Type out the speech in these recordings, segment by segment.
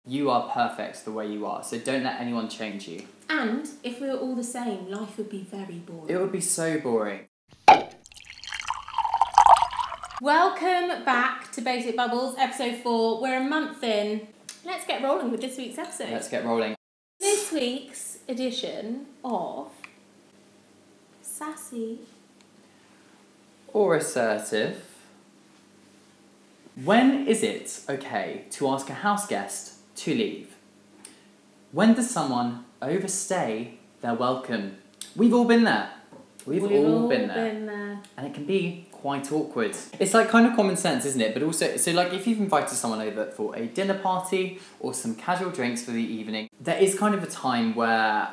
You are perfect the way you are, so don't let anyone change you. And if we were all the same, life would be very boring. It would be so boring. Welcome back to Basic Bubbles, episode 4. We're a month in. Let's get rolling with this week's episode. Let's get rolling. This week's edition of Sassy or assertive. When is it okay to ask a house guest to leave? When does someone overstay their welcome? We've all been there. We've all been there. And it can be quite awkward. It's like kind of common sense, isn't it? But also, so like if you've invited someone over for a dinner party or some casual drinks for the evening, there is kind of a time where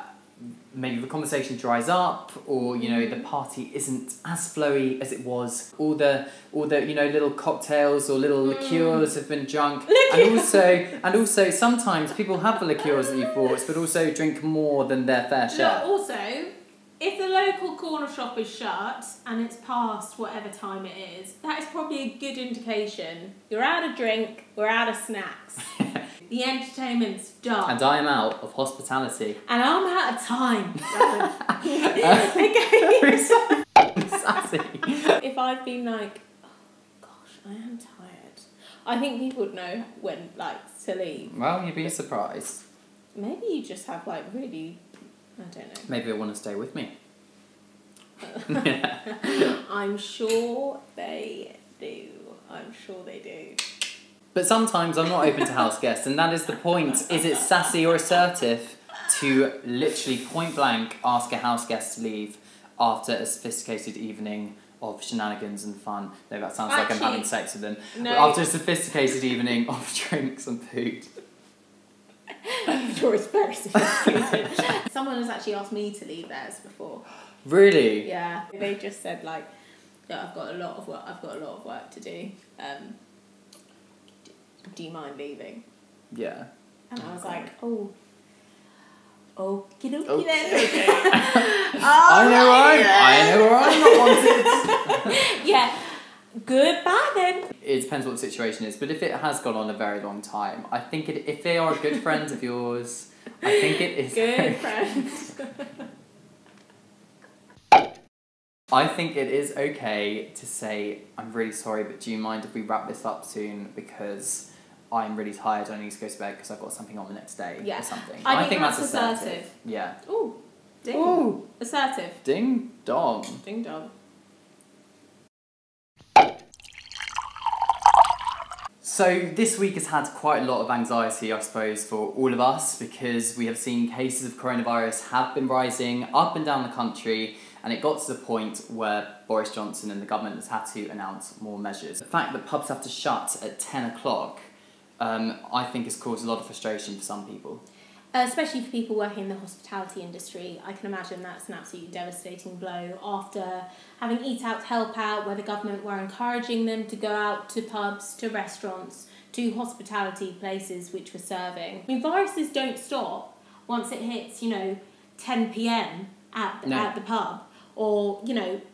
maybe the conversation dries up, or you know the party isn't as flowy as it was. All the you know little cocktails or little liqueurs have been drunk, and also sometimes people have the liqueurs that you've bought, but also drink more than their fair share. Look, also, if the local corner shop is shut and it's past whatever time it is, that is probably a good indication you're out of drink, we're out of snacks. The entertainment's done. And I am out of hospitality. And I'm out of time. Sassy. If I've been like, oh gosh, I am tired, I think people would know when, like, to leave. Well, you'd be surprised. Maybe you just have, like, really, I don't know. Maybe they want to stay with me. I'm sure they do. I'm sure they do. But sometimes I'm not open to house guests, and that is the point. Is it sassy or assertive to literally point blank ask a house guest to leave after a sophisticated evening of shenanigans and fun? No, that sounds like I'm having sex with them. No. But after a sophisticated evening of drinks and food. I'm sure it's very sophisticated. Someone has actually asked me to leave theirs before. Really? Yeah. They just said like, yeah, I've got a lot of work to do. Do you mind leaving? Yeah. And I was like, oh, okie dokie Okay. then. I know where I'm not wanted. Yeah, goodbye then. It depends what the situation is, but if it has gone on a very long time, I think if they are a good friend of yours, I think it is good friends. I think it is okay to say, I'm really sorry, but do you mind if we wrap this up soon, because I'm really tired, I need to go to bed because I've got something on the next day or something. I think that's assertive. Yeah. Ooh, ding. Ooh. Assertive. Ding dong. Ding dong. So this week has had quite a lot of anxiety, I suppose, for all of us, because we have seen cases of coronavirus have been rising up and down the country, and it got to the point where Boris Johnson and the government has had to announce more measures. The fact that pubs have to shut at 10 o'clock, I think has caused a lot of frustration for some people. Especially for people working in the hospitality industry. I can imagine that's an absolutely devastating blow after having Eat Out to Help Out, where the government were encouraging them to go out to pubs, to restaurants, to hospitality places which were serving. I mean, viruses don't stop once it hits, 10 p.m. at the pub. Or,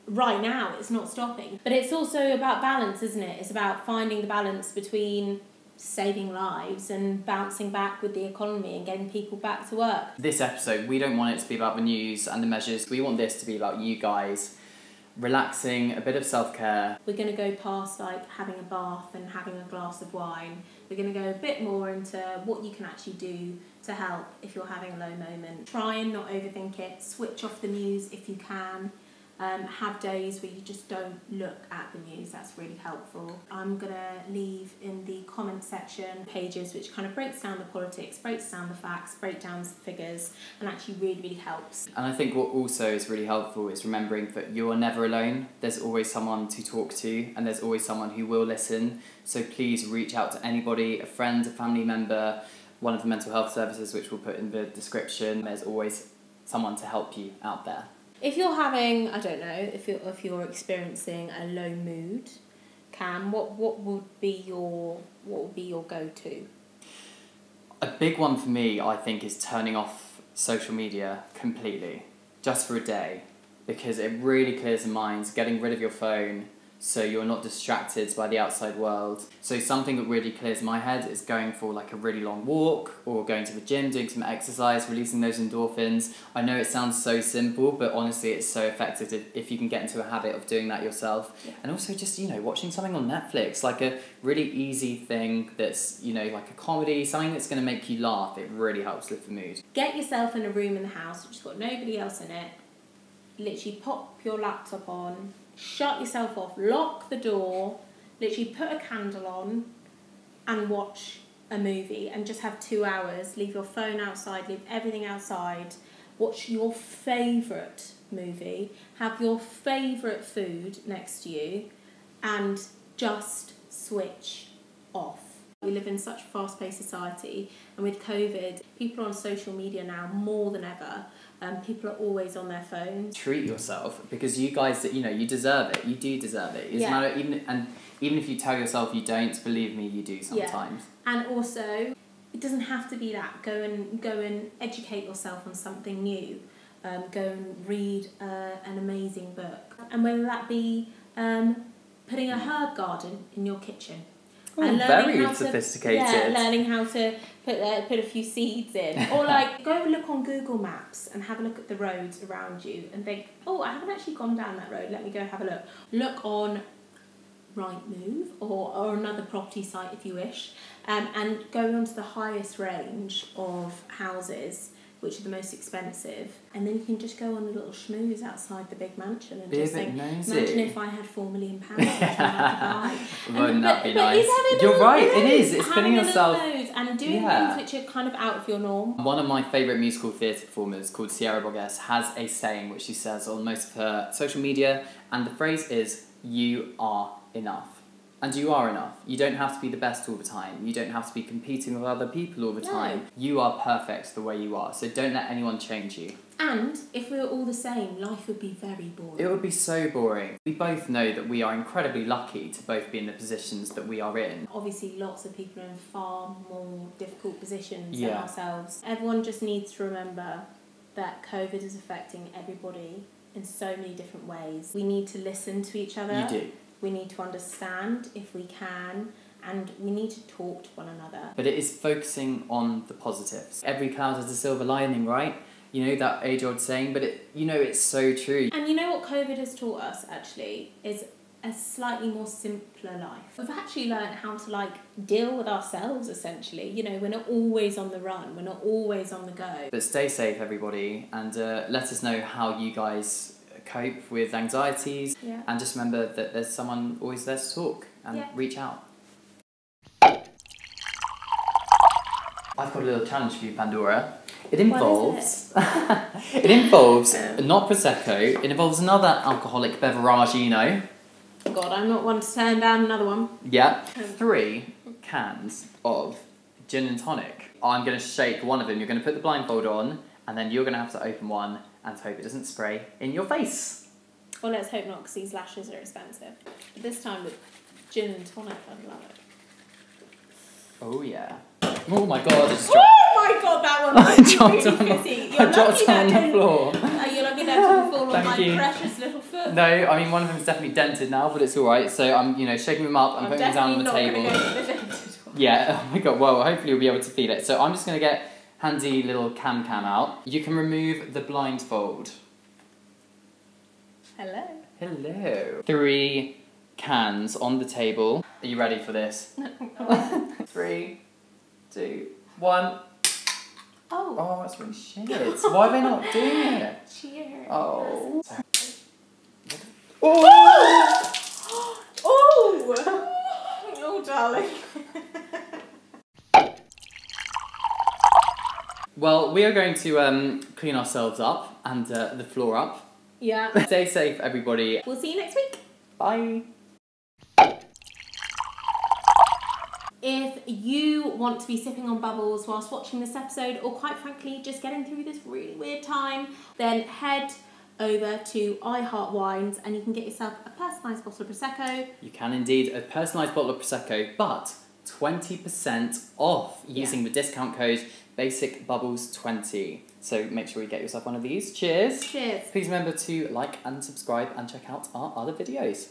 right now it's not stopping. But it's also about balance, isn't it? It's about finding the balance between saving lives and bouncing back with the economy and getting people back to work. This episode, we don't want it to be about the news and the measures. We want this to be about you guys relaxing, a bit of self-care. We're going to go past like having a bath and having a glass of wine. We're going to go a bit more into what you can actually do to help if you're having a low moment. Try and not overthink it. Switch off the news if you can. Have days where you just don't look at the news. That's really helpful. I'm going to leave in the comment section pages which kind of breaks down the politics, breaks down the facts, breaks down the figures, and actually really, really helps. And I think what also is really helpful is remembering that you are never alone. There's always someone to talk to, and there's always someone who will listen. So please reach out to anybody, a friend, a family member, one of the mental health services which we'll put in the description. There's always someone to help you out there. If you're having, I don't know, if you're experiencing a low mood, Cam, what would be your go-to? A big one for me, I think, is turning off social media completely, just for a day, because it really clears the mind. Getting rid of your phone, so you're not distracted by the outside world. So something that really clears my head is going for like a really long walk or going to the gym, doing some exercise, releasing those endorphins. I know it sounds so simple, but honestly it's so effective if you can get into a habit of doing that yourself. Yeah. And also just, you know, watching something on Netflix, like a really easy thing that's, you know, like a comedy, something that's going to make you laugh. It really helps lift the mood. Get yourself in a room in the house which has got nobody else in it. Literally pop your laptop on, shut yourself off, lock the door, literally put a candle on and watch a movie and just have 2 hours. Leave your phone outside, leave everything outside, watch your favourite movie, have your favourite food next to you and just switch off. We live in such a fast-paced society, and with COVID, people are on social media now more than ever. People are always on their phones. Treat yourself, because you guys, you know, you deserve it. You do deserve it. It's matter, even if you tell yourself you don't, believe me, you do sometimes. Yeah. And also, it doesn't have to be that. Go and educate yourself on something new. Go and read an amazing book, and whether that be putting a herb garden in your kitchen. Oh, and very sophisticated. Learning how to put a few seeds in. Or like, go look on Google Maps and have a look at the roads around you and think, oh, I haven't actually gone down that road, let me go have a look. Look on Rightmove or another property site if you wish, and go onto the highest range of houses, which are the most expensive, and then you can just go on a little schmooze outside the big mansion and just think, imagine if I had £4 million, which I had to buy. Wouldn't that be nice? You're right, it is. It's filling yourself. And doing things which are kind of out of your norm. One of my favourite musical theatre performers, called Sierra Bogues, has a saying which she says on most of her social media, and the phrase is, "You are enough." And you are enough. You don't have to be the best all the time. You don't have to be competing with other people all the time. You are perfect the way you are. So don't let anyone change you. And if we were all the same, life would be very boring. It would be so boring. We both know that we are incredibly lucky to both be in the positions that we are in. Obviously, lots of people are in far more difficult positions than ourselves. Everyone just needs to remember that COVID is affecting everybody in so many different ways. We need to listen to each other. You do. We need to understand if we can, and we need to talk to one another. But it is focusing on the positives. Every cloud has a silver lining, right? You know, that age-old saying, but it's so true. And you know what COVID has taught us, actually, is a slightly more simpler life. We've actually learned how to, deal with ourselves, essentially. You know, we're not always on the run, we're not always on the go. But stay safe, everybody, and let us know how you guys cope with anxieties, and just remember that there's someone always there to talk and reach out. I've got a little challenge for you, Pandora. It involves it involves not prosecco. It involves another alcoholic beverage, you know. God, I'm not one to turn down another one. Yeah, 3 cans of gin and tonic. I'm going to shake one of them. You're going to put the blindfold on, and then you're going to have to open one and hope it doesn't spray in your face. Well, let's hope not, because these lashes are expensive. But this time with gin and tonic, I'd love it. Oh yeah. Oh my god, I just dropped... Oh my god, that one was really fizzy. I dropped on the floor. You're lucky that didn't fall on my precious little foot. No, I mean, one of them's definitely dented now, but it's alright. So I'm, shaking them up and putting them down on the table. Go to the dented one. Yeah, oh my god, well, hopefully you'll be able to feel it. So I'm just going to get handy little cam out. You can remove the blindfold. Hello. Hello. 3 cans on the table. Are you ready for this? 3, 2, 1. Oh, that's really shit. Why are they not doing it? Cheers. Oh. Oh! Oh! Oh, darling. Well, we are going to clean ourselves up and the floor up. Yeah. Stay safe, everybody. We'll see you next week. Bye. If you want to be sipping on bubbles whilst watching this episode, or quite frankly, just getting through this really weird time, then head over to iHeart Wines and you can get yourself a personalised bottle of Prosecco. You can indeed, a personalised bottle of Prosecco, but 20% off using the discount code BASICBUBBLES20. So make sure you get yourself one of these. Cheers. Cheers. Please remember to like and subscribe and check out our other videos.